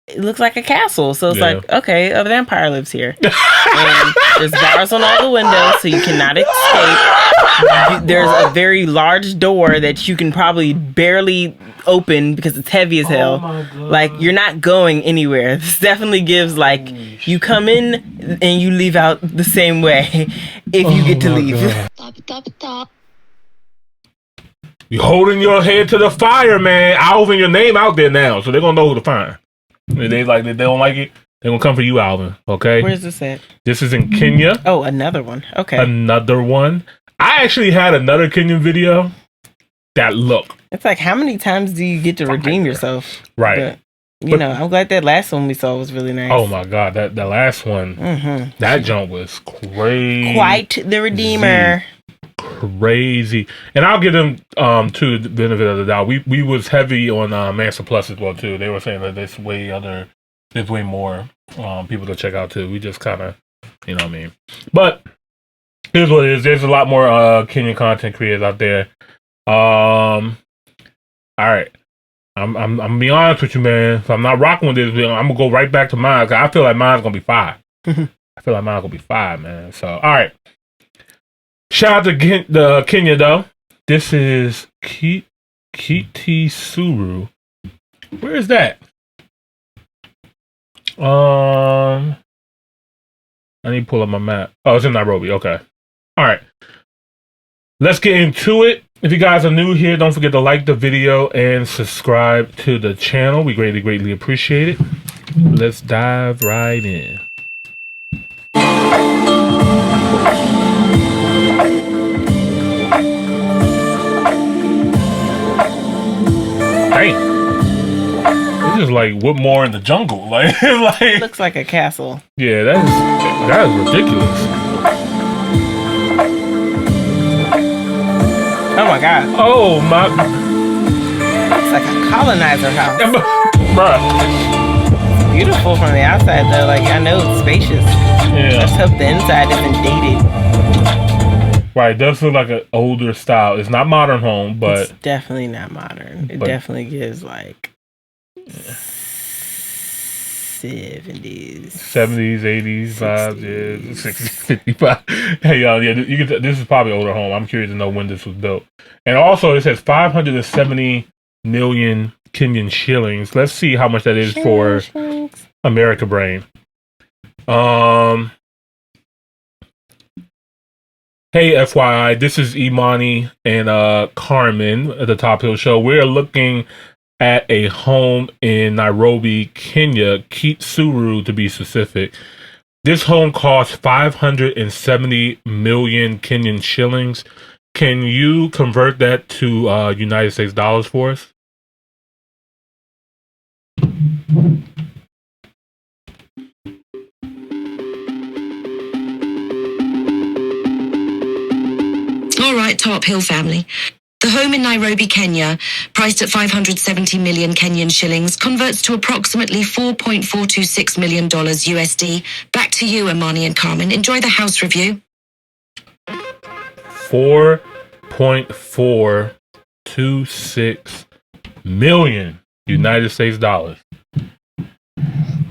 it looks like a castle. So it's like, okay, a vampire lives here. And there's bars on all the windows, so you cannot escape. There's a very large door that you can probably barely open because it's heavy as hell. Like, you're not going anywhere. This definitely gives, like, you come in and you leave out the same way if you get to leave. You holding your head to the fire, man. Alvin, your name out there now, so they're gonna know who to find. If they don't like it, they're gonna come for you, Alvin. Okay. Where's this at? This is in Kenya. Oh, another one. Okay. Another one. I actually had another Kenyan video that look. It's like, how many times do you get to redeem yourself? Right. But, I'm glad that last one we saw was really nice. Oh my God, that last one, that jump was crazy. Quite the redeemer. Crazy. And I'll give them to the benefit of the doubt. We was heavy on Mansa Plus as well too. They were saying that there's way more people to check out too. We just kind of, you know what I mean. But here's what it is. There's a lot more Kenyan content creators out there. All right. I'm gonna be honest with you, man. If I'm not rocking with this, I'm gonna go right back to mine. Cause I feel like mine's gonna be 5. I feel like mine's gonna be 5, man. So all right. Shout out to Kenya though. This is Kitisuru. Where is that? I need to pull up my map. Oh, it's in Nairobi. Okay. All right. Let's get into it. If you guys are new here, don't forget to like the video and subscribe to the channel. We greatly, greatly appreciate it. Let's dive right in. It's just like Whitmore in the jungle. Like It looks like a castle. Yeah, that is ridiculous. Oh my God. Oh my. It's like a colonizer house. Bruh. It's beautiful from the outside though. Like, I know it's spacious. Yeah. Let's hope the inside isn't dated. Right, it does look like an older style. It's not modern home, but it's definitely not modern. It definitely gives like 70s, 80s vibes, yeah, 60s, 55. Hey, y'all, yeah, this is probably an older home. I'm curious to know when this was built. And also, it says 570 million Kenyan shillings. Let's see how much that is for America Brain. Hey, FYI, this is Imani and Carmen at the Top Hill Show. We're looking at a home in Nairobi, Kenya, Kitisuru to be specific. This home costs 570 million Kenyan shillings. Can you convert that to United States dollars for us? All right, Top Hill family. The home in Nairobi, Kenya, priced at 570 million Kenyan shillings, converts to approximately $4.426 million USD. Back to you, Imani and Carmen. Enjoy the house review. 4.426 million United States dollars.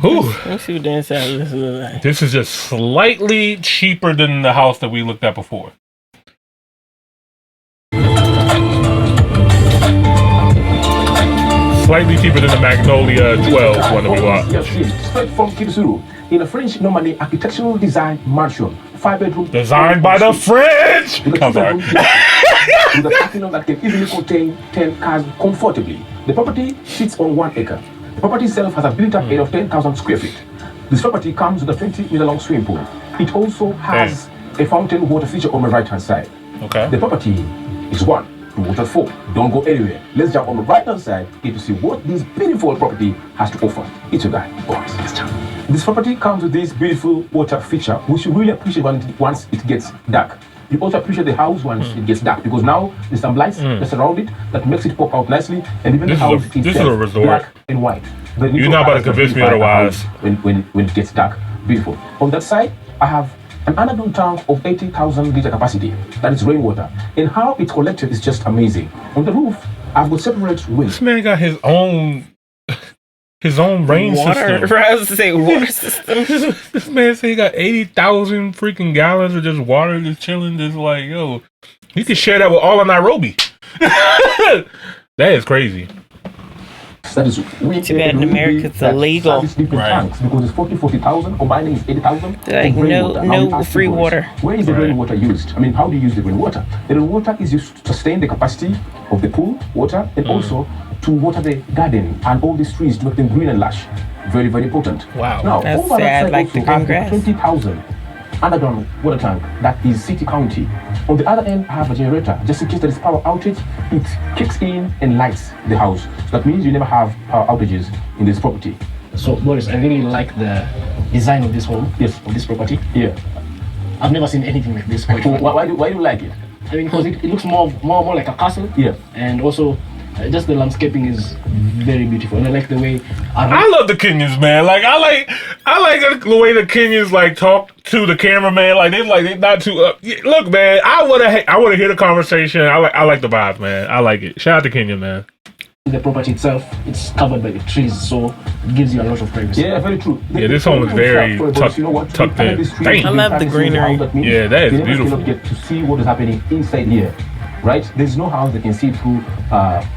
Let's see what the inside looks like. This is just slightly cheaper than the house that we looked at before. Slightly cheaper than the Magnolia 12 one that we bought. Straight from Kitisuru, in a French Normandy architectural design mansion, 5-bedroom. Designed by the French! I'm sorry. With a parking lot that can easily contain 10 cars comfortably. The property sits on 1 acre. The property itself has a built-up area of 10,000 square feet. This property comes with a 20-meter-long swimming pool. It also has a fountain water feature on the right-hand side. Okay. The property is 1 to water 4. Don't go anywhere. Let's jump on the right-hand side here to see what this beautiful property has to offer. It's a guy. Boys, let's jump. This property comes with this beautiful water feature, which you really appreciate once it gets dark. You also appreciate the house once it gets dark, because now there's some lights that surround it that makes it pop out nicely, and even the house itself, black and white. You're not about to convince me otherwise. When it gets dark, beautiful. On that side, I have an underground tank of 80,000 liter capacity. That is rainwater, and how it's collected is just amazing. On the roof, I've got separate wings. This man got his own his own rain water. system. I was to say water system. This man said he got 80,000 freaking gallons of just water just chilling. Just like, yo, he could share that with all of Nairobi. That is crazy. That is Too bad in America it's illegal. Tanks because it's 40,000, combining is 80,000. Like no free water. Where is the rainwater used? I mean, how do you use the rainwater? The rainwater is used to sustain the capacity of the pool water and also to water the garden and all these trees to make them green and lush. Very, very important. Wow. Now, That's over sad, that side like also the green have grass. 20,000 underground water tank that is city county. On the other end, I have a generator. Just in case there is power outage, it kicks in and lights the house. So that means you never have power outages in this property. So Boris, I really like the design of this home, Yes. of this property. Yeah. I've never seen anything like this. Why do you like it? I mean, because it looks more like a castle. Yeah. And also, just the landscaping is very beautiful, and I like the way. I love the Kenyans, man. Like I like the way the Kenyans like talk to the cameraman. Like they're not too up. Look, man, I wanna hear the conversation. I like the vibes, man. I like it. Shout out to Kenya, man. The property itself, it's covered by the trees, so it gives you a lot of privacy. Yeah, very true. Yeah, this home is very tucked in. Damn. I love the greenery. Yeah, that is beautiful. They cannot get to see what is happening inside here. Right? There's no house that can see through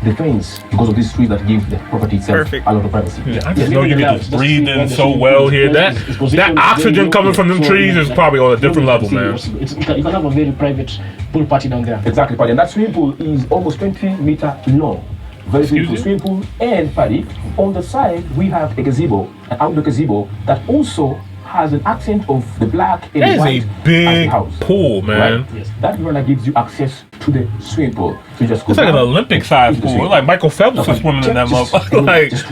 the fence because of these trees that give the property itself Perfect. a lot of privacy. Yeah, I just know you can just breathe in so well here. That oxygen coming from them trees is probably on a different level, man. You can have a very private pool party down there. Exactly, Paddy. And that swimming pool is almost 20 meters long. Very beautiful swimming pool. And Paddy, on the side, we have a gazebo, an outdoor gazebo that also has an accent of the black and That is white a big house. pool, man. Right? Yes. That runner gives you access to the swimming pool. So you just go It's like an down, Olympic-sized pool. It's like Michael Phelps is swimming in that motherfucker. Like, just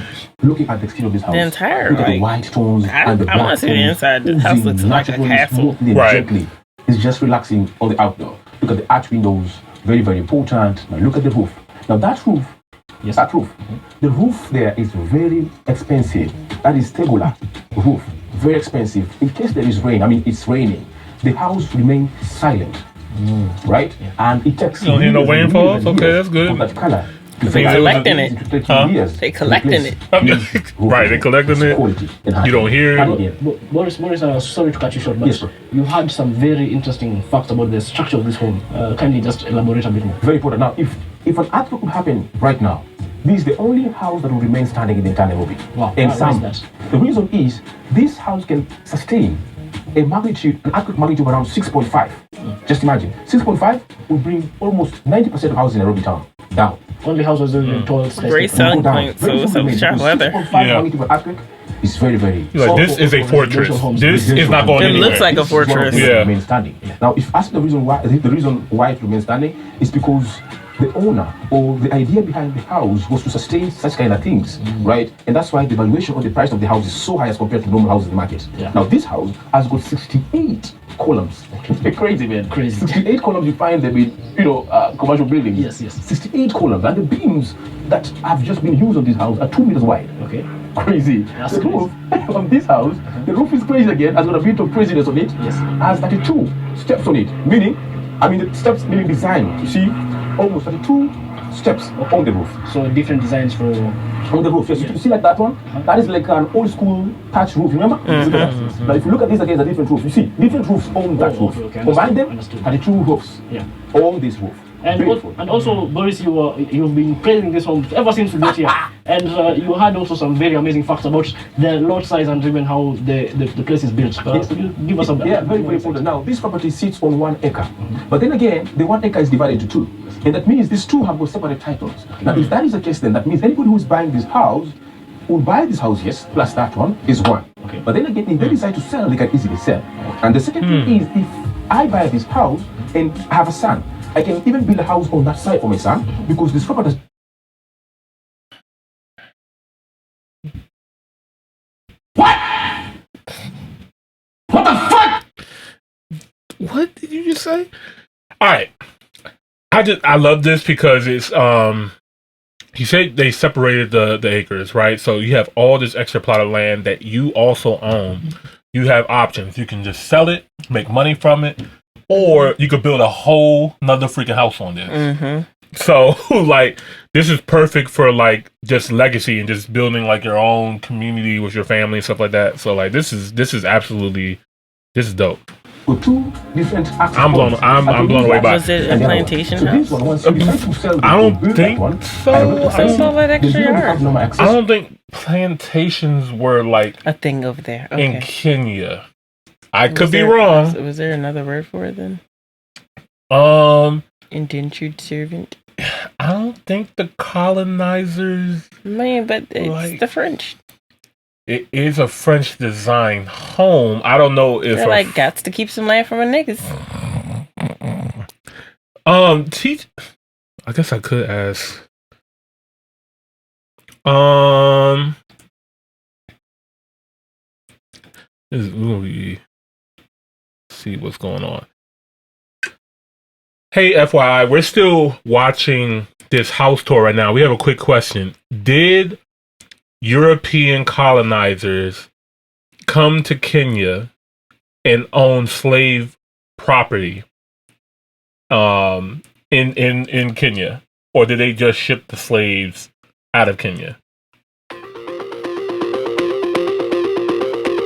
looking at the exterior of this house. The entire, look at the like, white tones and the I black wanna see the tones inside. The house oozing looks like a naturally, castle. smoothly and Right. gently. It's just relaxing on the outdoor. Look at the arch windows. Very, very important. Now look at the roof. Now that roof, Yes. that roof, the roof there is very expensive. That is tegular roof. Very expensive. In case there is rain, I mean it's raining, the house remains silent. Right? And it takes You don't hear no years and rainfalls? years and Okay, years that's good. for that color. They collecting it. It will take Huh? years They to collecting replace it. Right, they collecting it. quality and You don't hear And, it. Boris, sorry to cut you short, but Yes, sir. you had some very interesting facts about the structure of this home. Kindly just elaborate a bit more. Very important. Now, if an earthquake would happen right now, this is the only house that will remain standing in the entire Nairobi. Wow. And Why is some. that? The reason is this house can sustain a magnitude, an earthquake magnitude of around 6.5. Just imagine, 6.5 will bring almost 90% of houses in Nairobi town down. Only house was very tall. Great selling Go down. point. So Very it's soon a remain, sharp because weather. 6.5 Yeah. magnitude of earthquake is very, very. Like, this is a fortress. This is not going It anywhere. looks like a fortress. Yeah. Remain standing. Now, if asked the reason why it remains standing is because the owner or the idea behind the house was to sustain such kind of things, right? And that's why the valuation or the price of the house is so high as compared to normal houses in the market. Yeah. Now, this house has got 68 columns. Crazy, man. Crazy. 68 columns. You find them in, commercial buildings. Yes. 68 columns, and the beams that have just been used on this house are 2 meters wide. Okay. Crazy. That's The roof on this house, the roof is crazy again, has got a bit of craziness on it. Yes. Has 32 steps on it. The steps meaning design. You see, almost 32 steps on the roof. So different designs for. On the roof, yes. You see like that one? That is like an old school thatch roof, remember? Now if you look at this again, it's a different roof. You see, different roofs on that roof. Okay, Combine them, understood. 32 roofs Yeah. on this roof. And also, Boris, you've been praising this home ever since we got here, and you had also some very amazing facts about the lot size and even how the place is built. Could you give us some? Yeah, very, very important. Now, this property sits on 1 acre. But then again, the 1 acre is divided into 2. And that means these 2 have got separate titles. Now, if that is the case, then that means anybody who is buying this house will buy this house, yes, plus that one is 1. Okay. But then again, if they decide to sell, they can easily sell. And the second thing is, if I buy this house and I have a son, I can even build a house on that side for my son because this property. What? What the fuck? What did you just say? All right. I love this because it's he said they separated the acres, right? So you have all this extra plot of land that you also own. You have options. You can just sell it, make money from it, or you could build a whole nother freaking house on this. Mm-hmm. So like this is perfect for like just legacy and just building like your own community with your family and stuff like that. So like this is absolutely dope. With two different I'm blown away by it. Was it a plantation house? I don't think so. What's all that extra yard? I don't think plantations were like A thing over there. in Okay. Kenya. I could be wrong. Was there another word for it then? Indentured servant? I don't think the colonizers. Man, but it's Like- the French. It is a French design home. I don't know if They're like, got to keep some land from a niggas. teach. I guess I could ask. This is movie. See what's going on. Hey, FYI, we're still watching this house tour right now. We have a quick question. Did European colonizers come to Kenya and own slave property in Kenya? Or did they just ship the slaves out of Kenya?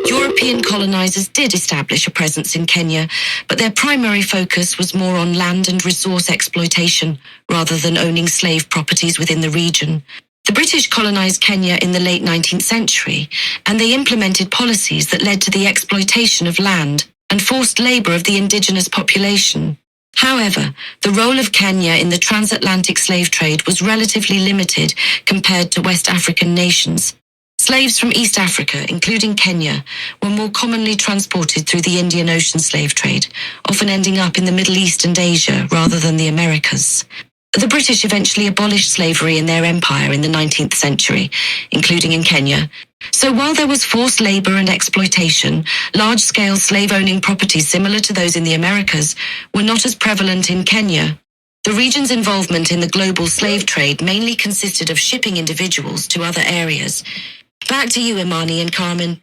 European colonizers did establish a presence in Kenya, but their primary focus was more on land and resource exploitation rather than owning slave properties within the region. The British colonized Kenya in the late 19th century, and they implemented policies that led to the exploitation of land and forced labor of the indigenous population. However, the role of Kenya in the transatlantic slave trade was relatively limited compared to West African nations. Slaves from East Africa, including Kenya, were more commonly transported through the Indian Ocean slave trade, often ending up in the Middle East and Asia rather than the Americas. The British eventually abolished slavery in their empire in the 19th century, including in Kenya. So while there was forced labor and exploitation, large-scale slave-owning properties similar to those in the Americas were not as prevalent in Kenya. The region's involvement in the global slave trade mainly consisted of shipping individuals to other areas. Back to you, Imani and Carmen.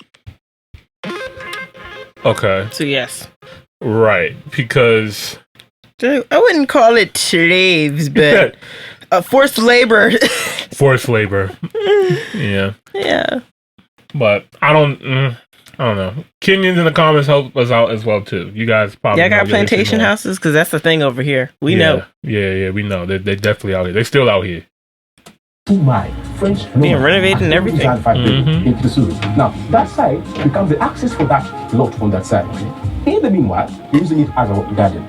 Okay. So yes. Right. Because I wouldn't call it slaves, but forced labor. forced labor. Yeah. Yeah. But I don't know. Kenyans in the comments help us out as well too. You guys probably Y'all got know plantation houses? Because that's the thing over here. We know. Yeah, we know. They definitely out here. They still out here. My French Being renovated and everything. In Kitisuru. Now, that side becomes the access for that lot from that side. In the meanwhile, you're using it as a garden.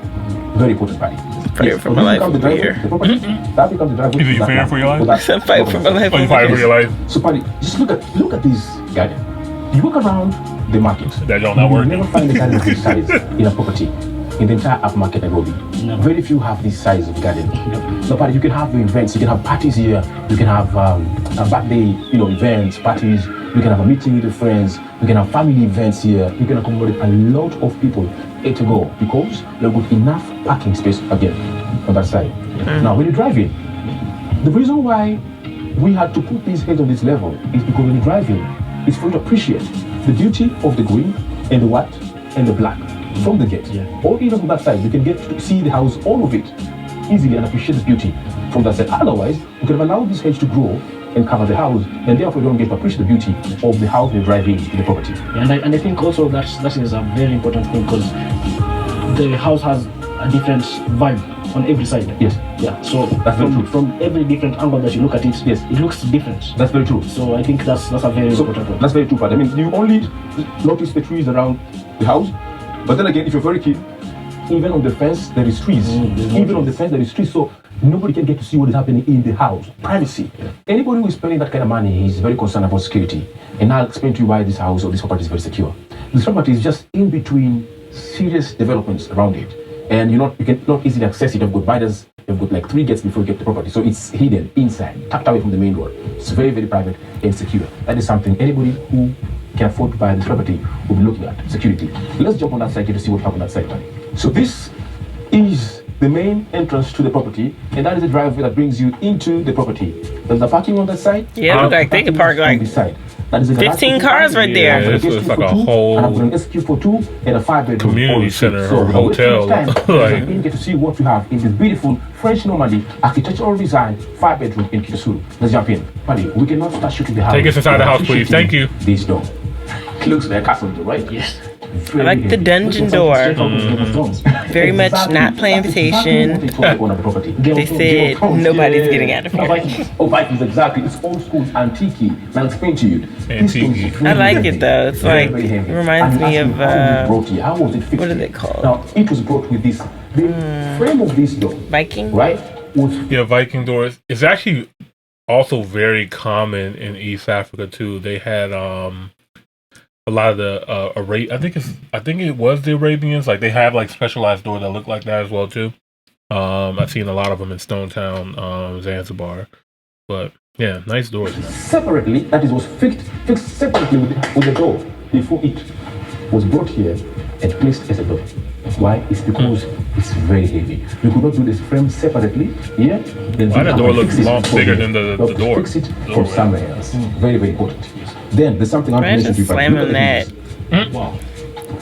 Very important part. Fighting for my life over here. The property, that becomes the driveway. Is it fighting for your life? I'm fighting for my life. Oh, you fighting for your life? So, Paddy, just look at this garden. You walk around the market. That don't not You work. will never find a garden of this size in a property. In the entire upmarket Nairobi. No. Very few have this size of garden. So, Paddy, you can have events, you can have parties here, you can have a birthday, events, parties, you can have a meeting with your friends, you can have family events here, you can accommodate a lot of people to go because you've got enough parking space again on that side. Now, when you drive in, the reason why we had to put these heads on this level is because when you drive in, it's for you to appreciate the beauty of the green and the white and the black from the gate. Yeah. Or even from that side, you can get to see the house, all of it, easily and appreciate the beauty from that side. Otherwise, you could have allowed this hedge to grow and cover the house, and therefore you don't get to appreciate the beauty of the house you're driving in the property. And I think also that is a very important thing because the house has a different vibe on every side. Yes. Yeah. So That's very true. from every different angle that you look at it, Yes. it looks different. That's very true. So I think that's a very important one. That's very true, but I mean, you only notice the trees around the house, but then again, if you're very keen, even on the fence there is trees. Even on the fence there is trees, so nobody can get to see what is happening in the house. Privacy. Anybody who is spending that kind of money is very concerned about security. And I'll explain to you why this house or this property is very secure. This property is just in between serious developments around it, and you can not easily access it. You've got biders. You've got like 3 gates before you get the property, so it's hidden inside, tucked away from the main road. It's very, very private and secure. That is something anybody who can afford to buy this property will be looking at. Security. Let's jump on that side here to see what happened on that side. So this is the main entrance to the property, and that is the driveway that brings you into the property. There's the parking on that side. Yeah, it look like they could park on like this side. That is a 15 cars right there. Yeah, it's like a whole and I've got an SQ42 and a 5-bedroom community center or without wasting hotel. time, Like- you get to see what we have in this beautiful French Normandy architectural design 5-bedroom in Kitisuru. Let's jump in. Buddy, we cannot start shooting the house. Take us inside the house, without please. Thank you. This door. It looks like a castle, right? Yes. I like the dungeon door. Very much not playing invitation. They said nobody's getting out of here. Oh, Vikings, exactly. It's old school, antique. Now I'll explain to you. Antique. I like it though. It's like, it reminds me of, how was it fixed? what is it called? Now, it was brought with this. The frame of this door, Viking? right, was Yeah, Viking doors. It's actually also very common in East Africa too. They had a lot of the I think it was the Arabians. Like they have like specialized doors that look like that as well too. I've seen a lot of them in Stone Town, Zanzibar. But yeah, nice doors. separately, that is, was fixed separately with the door before it was brought here and placed as a door. Why? It's because it's very heavy. You could not do this frame separately here. Then Why you the have door to looks fix it long- from bigger here. than the You have to door? Fix it from Doorway. somewhere else. Very, very important. Then there's something I want to Imagine mention to you. slamming Look at the that. hinges. Wow.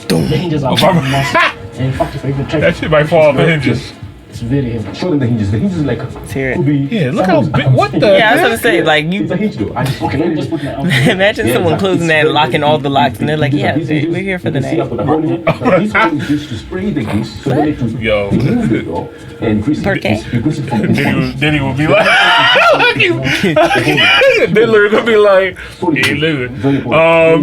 The hinges are massive. And in fact, if I even try That shit might fall off the hinges. it's very heavy. Show them the hinges. The hinges like hear it. could be. Yeah, look how big. What the? Yeah, I was gonna say, like, It's a you hinge door. And it's Okay, let me just put my arm. imagine someone closing that and locking all the locks, and they're like, yeah, we're here for the night. This one is used to spray the grease, so they need to Yo. remove the door and grease it. Okay. You grease it from inside. Diddy would be like, look you. Diddler would be like, hey, look.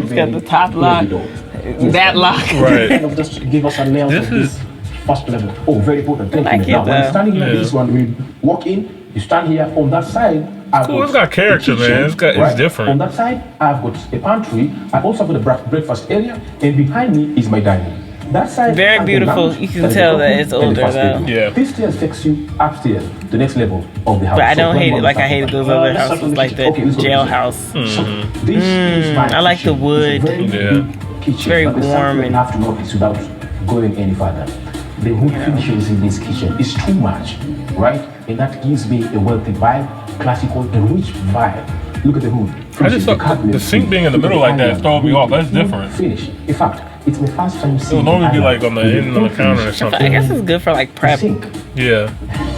Got the top lock, that lock. Right. Kind of just give us a layout This of this first level. Oh, very important. Thank like you. Now, it, when you're though. standing here, Yeah. this one, we walk in, you stand here on that side. I've Cool, it's got character, the man. It's different. On that side, I've got a pantry. I also got a breakfast area, and behind me is my dining. That side Very has the beautiful. lounge, You can that is tell the that open it's and the older, first though. bedroom. Yeah. This stairs takes you upstairs, the next level of the house. But I don't when hate you it like I understand hated those something. other let's start houses, from like the Okay, let's go to jailhouse. This is my I like the kitchen. wood. It's a very Yeah. big kitchen. Very but there's warm something and- you have to notice without going any further. The wood finishes in this kitchen is too much, right? And that gives me a wealthy vibe, classical, a rich vibe. Look at the hood. I just thought the sink being in the middle like that throwing me off. That's different. Finish. In fact, it's my first time It seeing. would normally be an like on the island end of the with counter or finish. I something. guess it's good for like prep. Sink Yeah.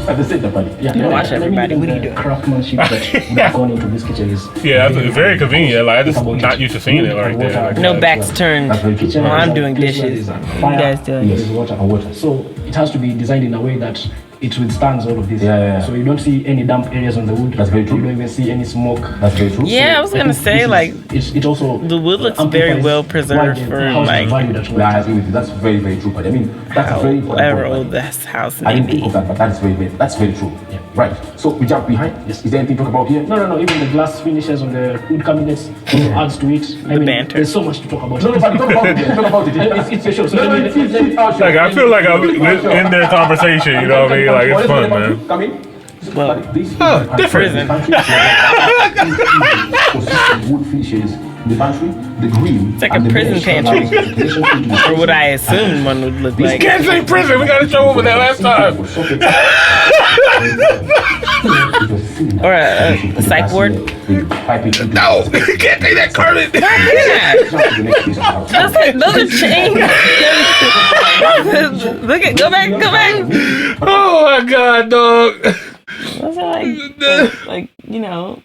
at the center, buddy. Yeah, Watch everybody. What are you doing? Craftsmanship that we've gone into this kitchen is Yeah, it's very convenient. Like I just not used to seeing it right there. Like No that. backs turned. That's very true. kitchen. Well, I'm is doing a place where dishes. there's a What fire, you guys doing? Yes, water and water. So it has to be designed in a way that it withstands all of this. Yeah. So you don't see any damp areas on the wood. That's very true. You don't even see any smoke. That's very true. Yeah, I was gonna say, like, It also the wood looks very amplifies well why preserved the for, house is like, valued at Yeah, I agree with you. That's very, very true. But I mean, that's a very important however point. old this house I may didn't think be. of that, but that is that's very true. Yeah. Right. So we jump behind. Is there anything to talk about here? No. Even the glass finishes on the wood cabinets also adds to it. I mean, banter. there's so much to talk about. No, but talk about it. Talk about it. It's your show. So No, let me- it's our show. Like I feel like I'm in their conversation. You know what I mean? Like it's fun, man. Come in. Well, different. Wood finishes. The pantry, the green. It's like a prison pantry. Or what I assumed one would look like. Can't say prison. We got to show over that last time. Or a psych ward. No, you can't say that, Carlin. Those are chains. Look at, go back. Oh my god, dog. Those are like, you know,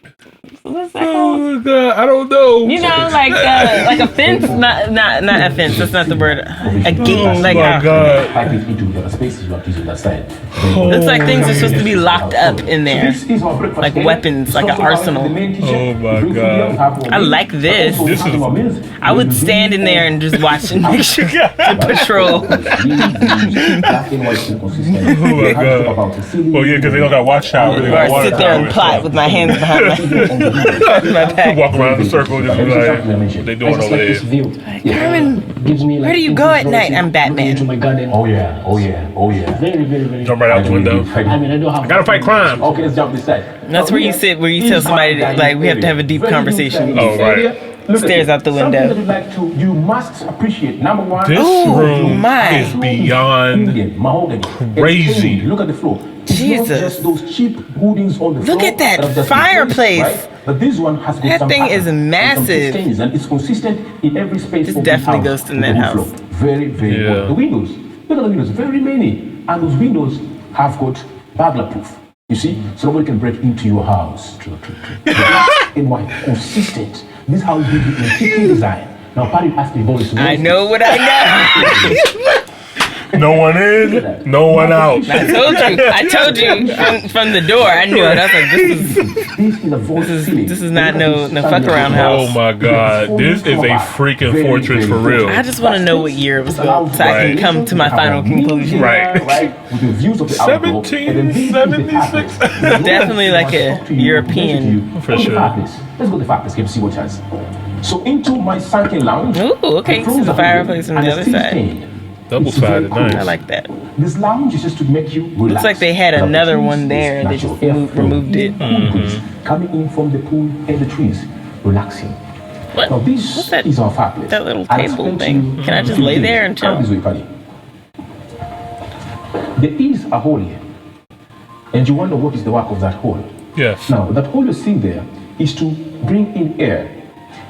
what's that called? Oh my god, I don't know. You know, like a fence, not a fence. That's not the word. A gate, like Oh my god. Pipe it into the spaces you have to use on that side. looks like things are supposed to be locked up in there. Like weapons, like an arsenal. Oh my god. I like this. This is- I would stand in there and just watch and make sure to patrol. Oh my god. Well, yeah, because they don't got watch tower. They Or got I water sit there and tower. plot with my hands behind my back. Walk around in a circle, just be like, what they I doing just over like this there? view. Carmen, Gives me like where do you go at night? I'm Batman. Into my garden. Oh yeah. Very, very, very. Jump right out the window. I mean, I don't have. Gotta fight crime. Okay, let's jump this side. That's where you sit, where you tell somebody, like, we have to have a deep conversation. Oh, right. Stares out the window. Something that you must appreciate. Number one, This Ooh, room my. is beyond Indian, mahogany. crazy. It's clean. Look at the floor. It's Jesus. not just those cheap hoodings on the floor. Look at that have just been fireplace. placed, right? But this one has got That some thing pattern is and massive. some stains, and it's consistent in every space. This of definitely the house goes in with that the wood house. floor. Very, very Yeah. good. The windows, look at the windows, very many, and those windows have got burglar proof. You see, so nobody can break into your house. True. In white, consistent. This house gives you a key design. Now, Paddy asked me, Boris, I know what I know. No one in, no one out. I told you from the door. I knew it. I was like, this is a voice ceiling. this is not no Look at fuck around house. Oh my god, this is a freaking fortress for real. I just want to know what year it was built so I can come to my final conclusion. Right. With the views of the outdoor, and then this is the 1776. fireplace. Definitely like a European. For Let's go to sure. the fireplace. Let's go to the fireplace. Get to see what it has. So into my sunken lounge. Ooh, okay, the so floors the are fireplace hidden on the and other it's still side. stained. Double It's very sided, cool. nice. I like that. This lounge is just to make you relax. Looks like they had Now, the another trees one is there. They natural just airflow. removed it. Cool breeze coming in from the pool and the trees, relaxing. What? Now this What's that? is our fireplace. That little I'll table explain to thing. you Can I just two lay things. there and chill? Come this way, Paddy. There is a hole here, and you wonder what is the work of that hole. Yes. Now, that hole you see there is to bring in air.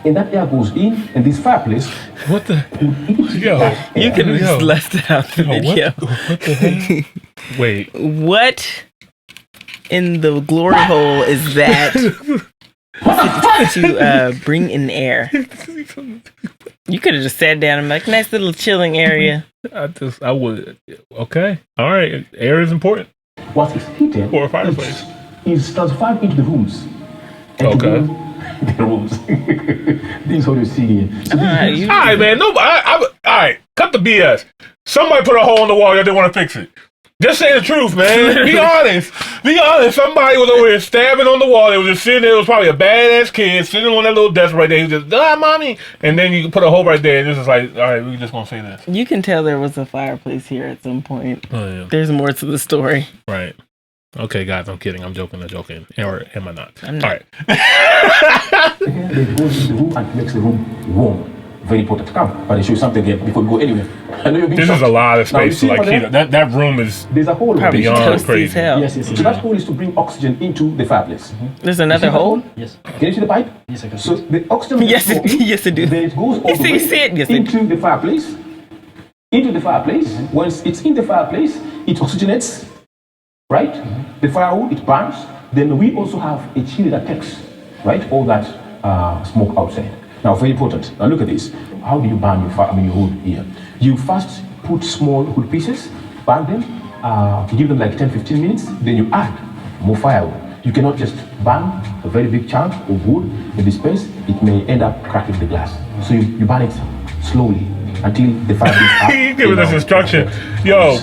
And that air goes in, and this fireplace What the? would eat Yo. that You air. could have just Yo. left it out the video. What the heck? Wait. What in the glory hole is that to bring in air? You could have just sat down and be like, nice little chilling area. I would. Okay. All right. Air is important. Once it's heated, For a fireplace. it's transferred into the rooms. And to Okay. bring the rooms. This is what you see here. So this Ah, is you- All right, man. No, all right. Cut the BS. Somebody put a hole in the wall. Y'all didn't want to fix it. Just say the truth, man. Be honest. Be honest. Somebody was over here stabbing on the wall. They was just sitting there. It was probably a badass kid sitting on that little desk right there. He was just, mommy. And then you put a hole right there. And it's just like, all right, we're just going to say this. You can tell there was a fireplace here at some point. Oh, yeah. There's more to the story. Right. Okay, guys, I'm kidding. I'm joking. Or am I not? I'm not. All right. They go into the room and makes the room warm. Very important. Come, but I show you something again before we go anywhere. I know you're being This is shocked. a lot of Now, you space see to like over heat there? up. That room is There's a hole over Probably there. beyond toasty crazy. as hell. Yes, yes, yes. So that hole is to bring oxygen into the fireplace. There's another You see that hole? Yes. Can you see the pipe? Yes, I can So see. the oxygen Yes, will it- go in, yes, it do. Then it goes all You the see- way you see it? Yes, it into the fireplace. Into the fireplace. Once it's in the fireplace, it oxygenates, right? The firewood, it burns. Then we also have a chimney that takes, right, all that smoke outside. Now, very important. Now, look at this. How do you burn your wood here? You first put small wood pieces, burn them, you give them like 10-15 minutes, then you add more firewood. You cannot just burn a very big chunk of wood in this space. It may end up cracking the glass. So you burn it slowly until the fire is He giving us instruction. Yo,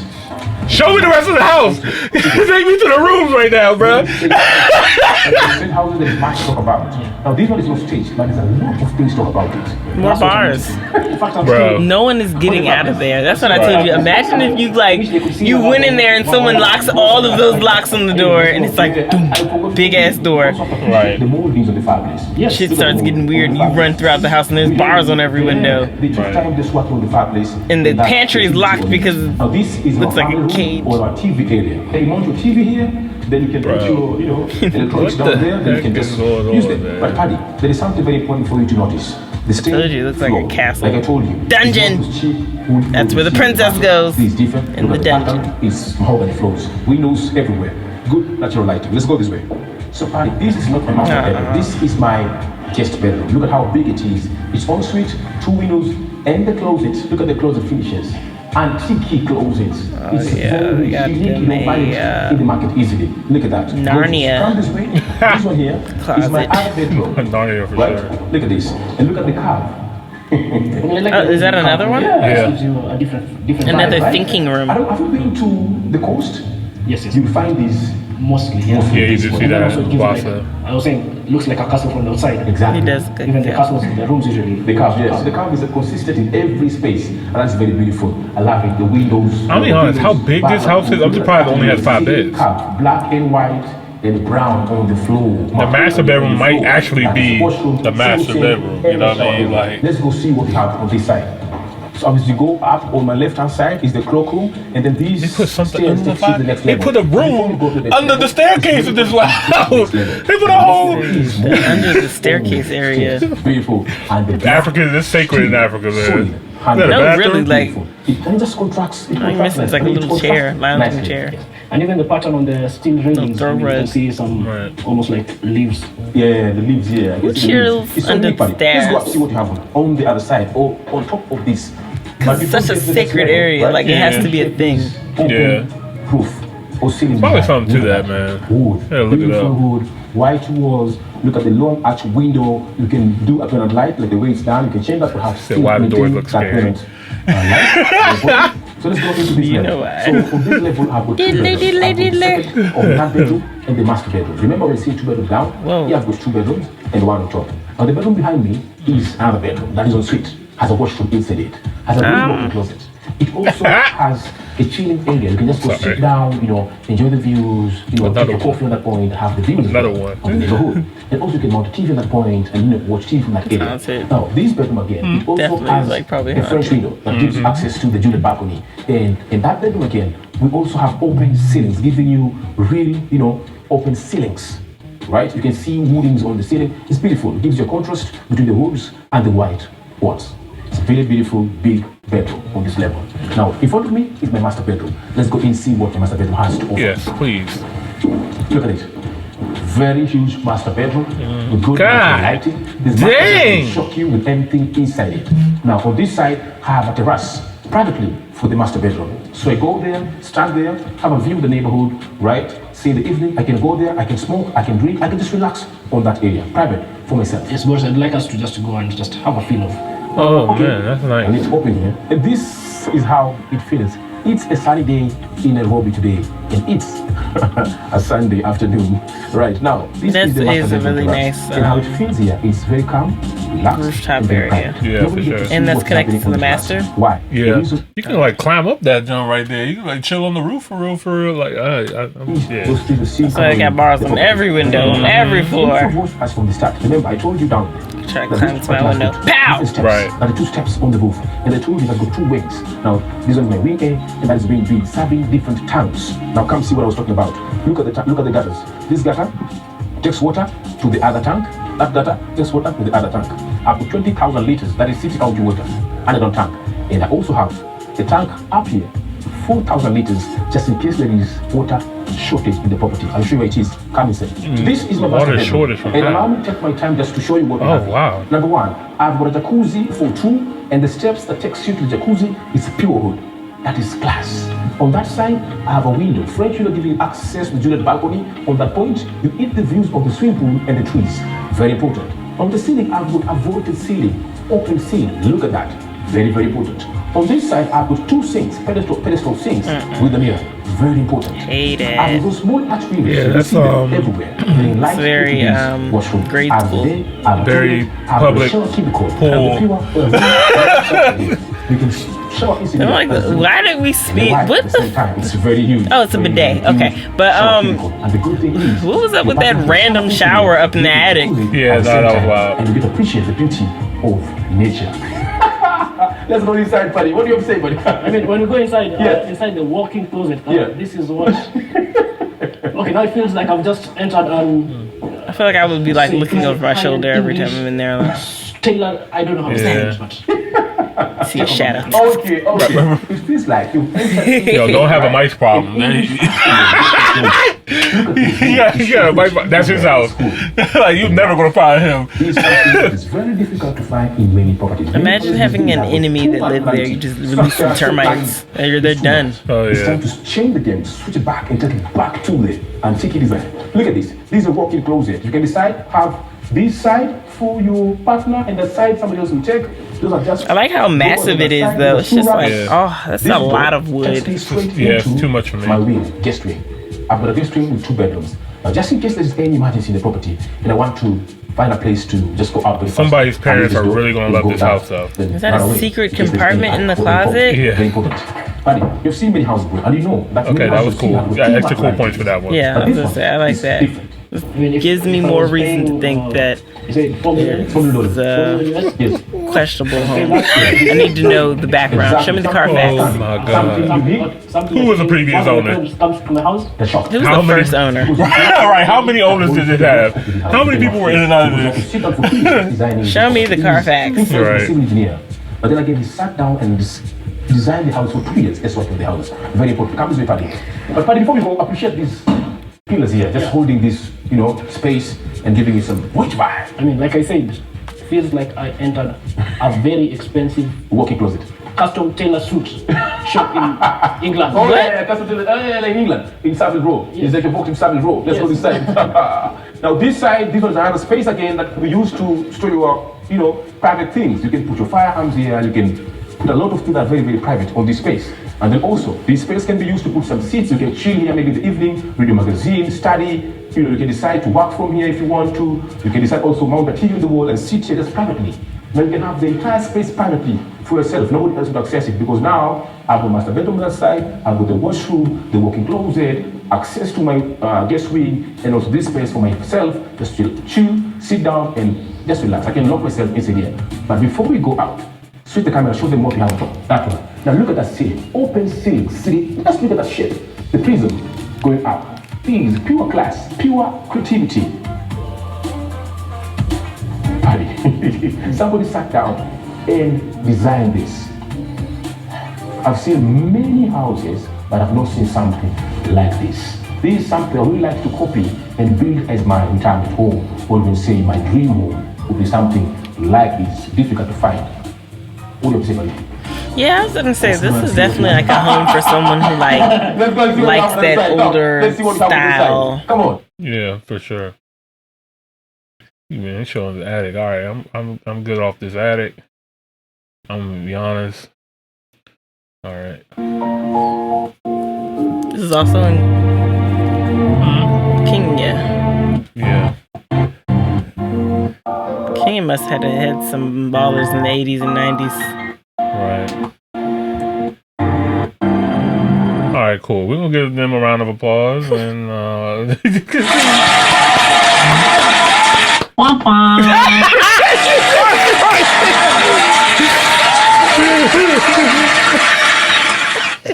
show me the rest of the house. Take me to the rooms right now, bro. Different houses, there is much to talk about. Now, this one is not staged, but there's a lot of things to talk about it. More bars. In fact, I'm Bro. still. No one is getting out of there. That's what I told you. Imagine if you went in there and someone locks all of those locks on the door and it's like boom, big ass door. Right. The moldings of the fireplace. Yes. Shit starts getting weird and you run throughout the house and there's bars on every window. They took time just working on the fireplace. And the that's pantry is the locked TV. because Now this is looks our like a family room cage. or our TV area. Then you mount your TV here, then you can put your, electronics What down the there, then you can heck just is going use on, them. man? But Paddy, there is something very important for you to notice. The stained Told you, it looks like a floor. castle. Like I told you. Dungeon. it's not cheap wood That's floors. where the princess goes. This is different. In Look the at dungeon. pattern. It's mahogany floors. Windows everywhere. Good natural lighting. Let's go this way. So Paddy, this is not my master bedroom. This is my guest bedroom. Look at how big it is. It's en suite, 2 windows, and the closet. Look at the closet finishes. Antique closets. It's yeah, very we got unique. You them, don't find it in the market easily. Look at that. Narnia. Come this way. This one here is my Closet. art bedroom. Narnia for Right? sure. Look at this. And look at the curve. Is that another one? Yeah. Yeah. Gives you a different Another vibe, right? thinking room. Have you been to the coast? Yes, yes. You'll find these. Mostly, yeah. Yeah, you just see And then that also it gives you Wasa. I was saying, it looks like a castle from the outside. Exactly. He does good. Even the job. castles, the rooms usually. The curve, yes. The curve is consistent in every space, and that's very beautiful. I love it. The windows. I'll be honest, how big this house is? I'm surprised it only has 5 beds. Curve, black and white, and brown on the floor. The master bedroom might actually be the master bedroom, you know what I mean? Like- let's go see what we have on this side. So as you go up on my left-hand side is the cloakroom, and then these They put something stairs under the take you to the fire. next They level. put a room under the staircase in this house. They put a whole. Under the staircase area. Beautiful. And the Africa is sacred in Africa, solid. man. And No, the really, like- it just contracts. It I think this is like a little chair, lounging chair. And even the pattern on the steel railings, throw you can red. see some Right. almost like leaves. Yeah, the leaves here. Who chills under the Let's go up stairs? see what you have on the other side or on top of this. But It's before such a we get to the next sacred level, area, like it has to be a thing. Open Yeah. roof or ceiling. Probably design. something to Look at that, man. Wood. Yeah, look it Beautiful up. wood. White walls. Look at the long arch window. You can do apparent light, like the way it's done. You can change that to have Say why the doors look scary. light. So let's go into this You level. know why. So on this level, I've got two Diddly, bedrooms. diddly, I've got the diddly. second of that bedroom and the master bedroom. Remember when we see two bedrooms down? Whoa. Here I've got two bedrooms and one on top. Now the bedroom behind me is another bedroom that is en suite. Has a washroom inside it. Has a walk-in closet. It also has a chilling area. You can just go Sorry. sit down, enjoy the views, take Another your coffee on that point, have the views Another of one. the neighborhood. And also you can mount a TV on that point and watch TV from that area. That's it. Now this bedroom again, it also Definitely, has like, probably a French window that gives access to the Juliet balcony. And in that bedroom again, we also have open ceilings, giving you really, open ceilings. Right? You can see woodings on the ceiling. It's beautiful. It gives you a contrast between the woods and the white walls. It's a very beautiful, big bedroom on this level. Now, in front of me is my master bedroom. Let's go and see what my master bedroom has to offer. Yes, please. Look at it. Very huge master bedroom with good God. lighting. This master bedroom will shock you with everything inside it. Now, on this side, I have a terrace privately for the master bedroom. So I go there, stand there, have a view of the neighborhood, right? See in the evening, I can go there, I can smoke, I can drink, I can just relax on that area, private for myself. Yes, Boris, I'd like us to just go and just have a feel of. Oh man, that's And nice. it's open here. And this is how it feels. It's a sunny day in Nairobi today, and it's a Sunday afternoon. Right now, this That is the is master a bedroom really terrace. nice, And how it feels here is very calm, relaxed, rooftop and very area. quiet. Yeah, Nobody for gets sure. see And that's what's connected happening to on the terrace. master? Why? Yeah, The reason- you can like climb up that jump right there. You can like chill on the roof for real. Like, yeah. Those things you see So they got coming bars in on the every window, on every floor. As from the start. Remember, I told you down. Try to climb to my window. Pow! Right. And the two steps on the roof. And I told you I've got two wings. Now, this one is my wing A, and that is wing B, serving different tanks. Now, come see what I was talking about. Look at the gutters. This gutter takes water to the other tank. That gutter takes water to the other tank. Up to 20,000 liters. That is 60,000 water. Underground tank. And I also have a tank up here, 4,000 liters, just in case there is water shortage in the property. I'll show you where it is. Come inside. This is my Water master bedroom. shortage from And that. allow me to take my time just to show you what we Oh, have here. wow. Number one, I've got a jacuzzi for two, and the steps that takes you to the jacuzzi is pure wood. That is class. On that side, I have a window. French window giving you access to the Juliet balcony. On that point, you eat the views of the swimming pool and the trees. Very important. On the ceiling, I've got a vaulted ceiling, open ceiling. Look at that. Very, very important. On this side, I've got two sinks, pedestal sinks with the mirror. Very important. Hate it. I've got small arch windows. Yeah, You that's, see them everywhere. Getting light very, into this washroom. grade I've school. there, I've Very toilet, I've got public shower cubicle, pool. I've got pure, you can shower easily. I'm like, why did we speak? What At the same the? time, it's very huge. Oh, it's a Very bidet. huge Okay, but shower cubicle. And the good thing is, what was up with the that bathroom random is shower up in the attic? Yeah, at the no, same that was time, wild. And you get to appreciate the beauty of nature. Let's go inside, buddy. What do you have to say, buddy? I mean, when you go inside, Yeah. inside the walk-in closet, Yeah. this is what. Okay, now it feels like I've just entered I feel like I would be like looking over my shoulder every time I'm in there. Like, Taylor. I don't know how to say Yeah. it, but see a shadow. Okay. It feels like you entered. Yo, don't have a mice problem. You got a mice problem. That's his house. Like, you're never gonna find him. This house is very difficult to find in many properties. Imagine having an enemy that lived there. You just release some termites, and they're done. Oh It's yeah. time to change the game, switch it back and take it back to the antique design. Look at this. This is a walk-in closet. You can decide have this side for your partner and the side somebody else will take. Those are just. I like how massive it is, though. It's just like, Yeah. oh, that's a lot of wood. Yeah, it's too much for me. My wing, guest wing. I've got a guest wing with 2 bedrooms. Now, just in case there's any emergency in the property, and I want to find a place to just go out. Somebody's parents are really gonna love this house, though. Is that a secret compartment in the closet? Yeah. Very important. Buddy, you've seen many houses, and you know that. Okay, many that was houses cool. here have got Yeah, 2 extra cool bathroom points for that one. Yeah, But I was this gonna say, I one like is that. different. I mean, Gives me if I more was reason to paying, think that is it $4 million? there's Yes. questionable home. I need to know the background. Show me the Carfax. Oh my God. Who was the previous owner? Comes to my house. The shop. Who's the first owner? All right, how many owners did it have? How many people were in and out of this? Show me the Carfax. Right. Civil engineer. But then again, he sat down and designed the house for 2 years. Guess what? The house. Very important. Come this way, Paddy. But Paddy, before we go, appreciate these pillars here. Just holding this, space and giving you some which vibe. I mean, like I said, feels like I entered a very expensive Walk-in closet. custom tailor suit shop in England. Oh, yeah, custom tailor. In England, in Savile Row. It's like a walk in Savile Row. Let's go this side. Now, this side, this one's another space again that we use to store your, private things. You can put your firearms here. You can put a lot of things that are very, very private on this space. And then also, this space can be used to put some seats. You can chill here maybe in the evening, read your magazine, study. You can decide to work from here if you want to. You can decide also mount a TV on the wall and sit here just privately. Now you can have the entire space privately for yourself. Nobody else will access it because now I've got master bedroom on that side, I've got the washroom, the walk-in closet, access to my guest wing, and also this space for myself, just to chill, sit down, and just relax. I can lock myself inside here. But before we go out, switch the camera, show them what we have on top. That one. Now look at that ceiling. Open ceiling. See, just look at that shit. The prism going up. Things, pure class, pure creativity. Buddy, somebody sat down and designed this. I've seen many houses, but I've not seen something like this. This is something I really like to copy and build as my retirement home, or even say my dream home would be something like this. Difficult to find. What do you say, buddy? Yeah, I was gonna say this is definitely like a home for someone who likes that older style. Come on. Yeah, for sure. Man, it's showing the attic. All right, I'm good off this attic. I'm gonna be honest. All right. This is also in Kenya. Yeah. Kenya must have had some ballers in the 80s and 90s. Right. All right, cool. We're gonna give them a round of applause and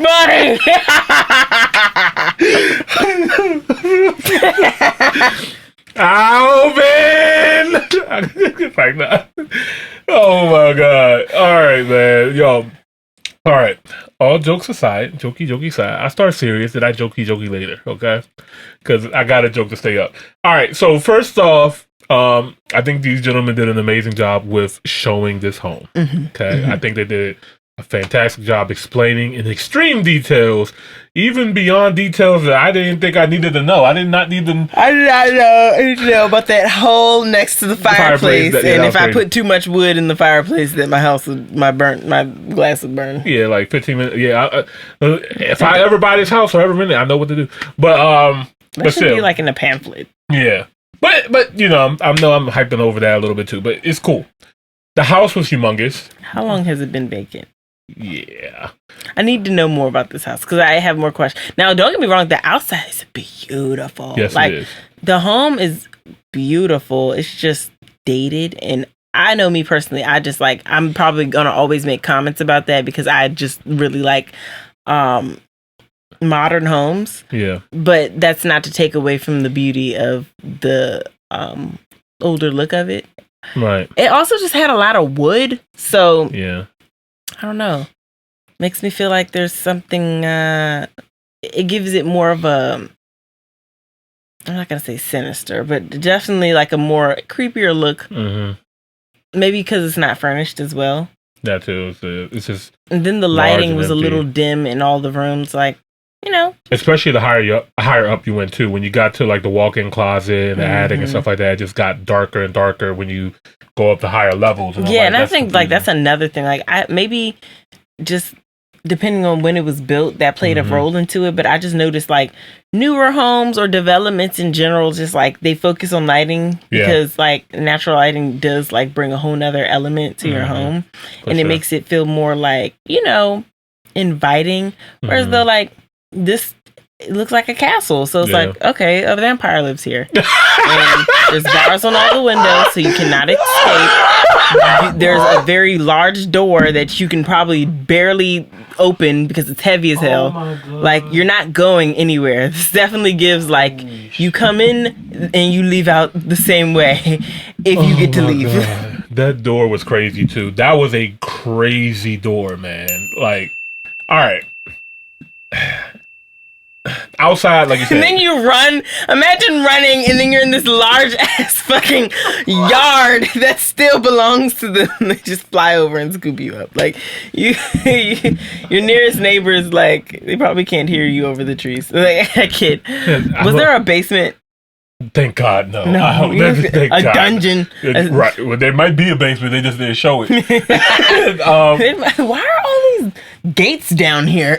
Buddy! Alvin! Like that. Oh my God. All right, man. Yo. All right. All jokes aside, jokey aside, I start serious, then I jokey later, okay? Because I got a joke to stay up. All right. So first off, I think these gentlemen did an amazing job with showing this home. Okay. I think they did a fantastic job explaining in extreme details, even beyond details that I didn't think I needed to know. I did not need to. I did not know about that hole next to the fireplace, and if I put too much wood in the fireplace, that my glass would burn. Yeah, like 15 minutes. Yeah, if I ever buy this house or ever rent it, I know what to do. But that should be like in a pamphlet. Yeah, but I know I'm hyping over that a little bit too, but it's cool. The house was humongous. How long has it been vacant? Yeah. I need to know more about this house because I have more questions. Now, don't get me wrong, the outside is beautiful. Yes, it is. The home is beautiful. It's just dated. And I know me personally, I'm probably going to always make comments about that because I just really like modern homes. Yeah. But that's not to take away from the beauty of the older look of it. Right. It also just had a lot of wood. So, yeah. I don't know. Makes me feel like there's something, it gives it more of a, I'm not going to say sinister, but definitely like a more creepier look. Mm-hmm. Maybe because it's not furnished as well. That too. It's just. And then the lighting was a little dim in all the rooms, Especially the higher up you went too. When you got to like the walk-in closet and the attic and stuff like that, it just got darker and darker when you go up the higher levels. And and I think that's another thing. Maybe just depending on when it was built, that played a role into it. But I just noticed newer homes or developments in general, just they focus on lighting because natural lighting does bring a whole nother element to your home, and it makes it feel more inviting. Whereas though this it looks like a castle. So it's like, okay, a vampire lives here. And there's bars on all the windows, so you cannot escape. There's a very large door that you can probably barely open because it's heavy as hell. Oh my God. Like, you're not going anywhere. This definitely gives, like, you come in and you leave out the same way if you get to leave. God. That door was crazy, too. That was a crazy door, man. Like, all right. Outside, like you said. And then you run. Imagine running, and then you're in this large ass fucking yard that still belongs to them. They just fly over and scoop you up. Like your nearest neighbors, like they probably can't hear you over the trees. Like a kid. Was there a basement? Thank God, no. No, Thank a God. dungeon. Right. Well, there might be a basement. They just didn't show it. Why are all these gates down here?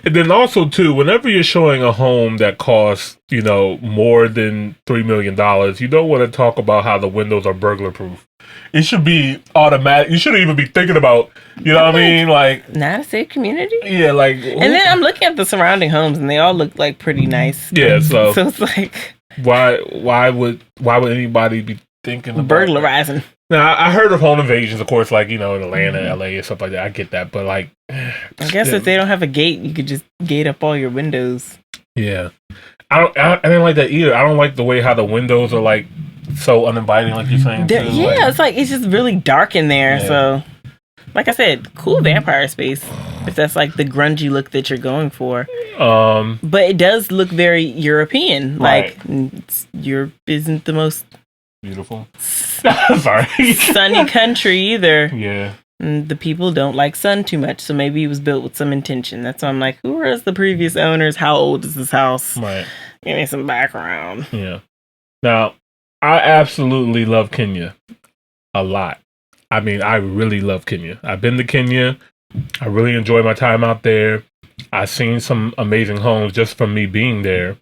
And then also, too, whenever you're showing a home that costs, more than $3 million, you don't want to talk about how the windows are burglar proof. It should be automatic. You shouldn't even be thinking about, what I mean? Like, not a safe community? Yeah, like. And then I'm looking at the surrounding homes, and they all look like pretty nice. Yeah, so it's like. Why would anybody be thinking about burglarizing? That? Now, I heard of home invasions, of course, like, in Atlanta, LA, and stuff like that. I get that, but like, I guess if they don't have a gate, you could just gate up all your windows. Yeah, I didn't like that either. I don't like the way how the windows are like so uninviting, like you're saying. It's just really dark in there. Yeah. So, like I said, cool vampire space if that's like the grungy look that you're going for. But it does look very European. Right. Like Europe isn't the most beautiful. Sorry. sunny country either. Yeah. And the people don't like sun too much, so maybe it was built with some intention. That's why I'm like, who are the previous owners? How old is this house? Right. Give me some background. Yeah. Now, I absolutely love Kenya a lot. I mean, I really love Kenya. I've been to Kenya. I really enjoy my time out there. I've seen some amazing homes just from me being there.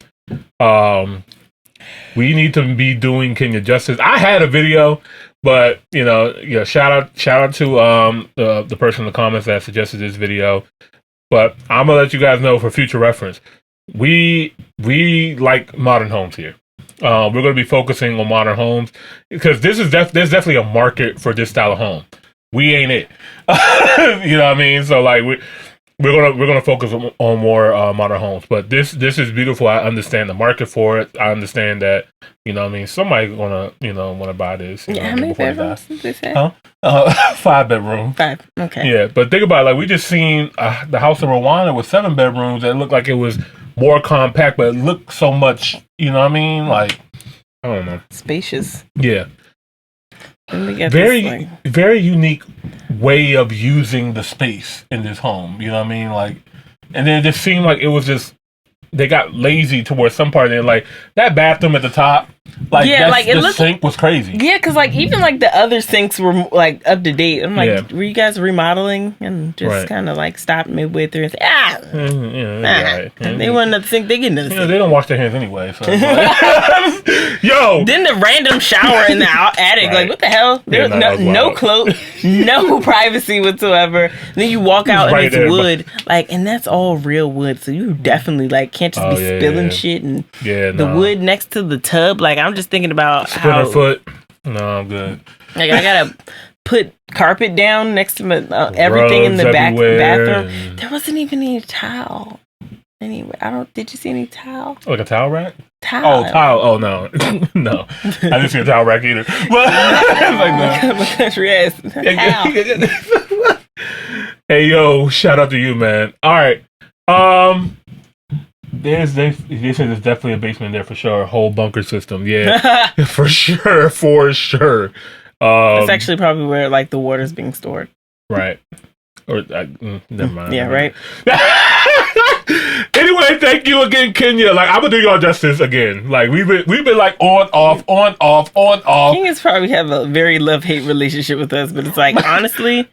We need to be doing Kenya justice. I had a video, but shout out to the person in the comments that suggested this video. But I'm gonna let you guys know for future reference. We like modern homes here. We're gonna be focusing on modern homes because there's definitely a market for this style of home. We ain't it. You know what I mean? So like we're gonna focus on more modern homes, but this is beautiful. I understand the market for it. I understand that somebody's gonna want to buy this. How many bedrooms did they say? 5 bedroom. 5. Okay. Yeah, but think about it. Like we just seen the house in Rwanda with 7 bedrooms that looked like it was more compact, but it looked so much. You know what I mean? Like I don't know. Spacious. Yeah. Very very unique way of using the space in this home. You know what I mean? Like, and then it just seemed like it was just they got lazy towards some part. And like that bathroom at the top, the sink was crazy. Yeah, because like even like the other sinks were like up to date. I'm like, were you guys remodeling and just kind of like stopped midway through and say, right. And they want another sink. They get another sink. They don't wash their hands anyway. So yo, then the random shower in the attic. Like what the hell? There's no cloak, no privacy whatsoever. Then you walk out and it's wood, and that's all real wood. So you definitely can't just be spilling shit and the wood next to the tub. Like I'm just thinking about how foot. No, I'm good. Like I gotta put carpet down next to my, everything in the bathroom. There wasn't even any towel. Anyway, did you see any towel? Like a towel rack? Towel. Oh, towel. Oh no, no. I didn't see a towel rack either. But my country ass. Hey yo, shout out to you, man. All right. They said there's definitely a basement there for sure. A whole bunker system. Yeah. for sure. It's actually probably where the water's being stored. Right. Or never mind. Yeah, right. Anyway, thank you again, Kenya. I'm gonna do y'all justice again. We've been on off. Kenyans probably have a very love-hate relationship with us, but it's honestly.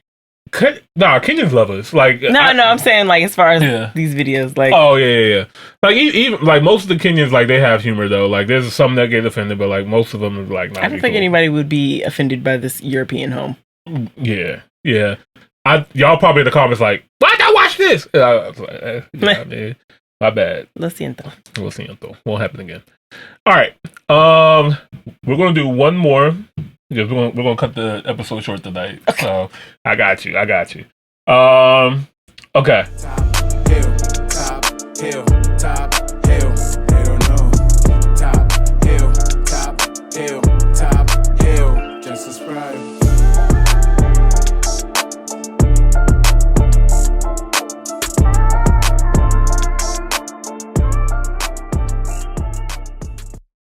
Kenyans love us. I'm saying as far as these videos, Oh yeah. Even most of the Kenyans they have humor though. There's some that get offended, but most of them are not. I don't think anybody would be offended by this European home. Yeah. Y'all probably in the comments why'd I watch this? My bad. Lo siento. Won't happen again. All right. We're gonna do one more because we're gonna cut the episode short tonight. Okay. So I got you. Okay. Top hill, top hill, top hill. Hell no. Top hill, top hill, top hill. Just subscribe.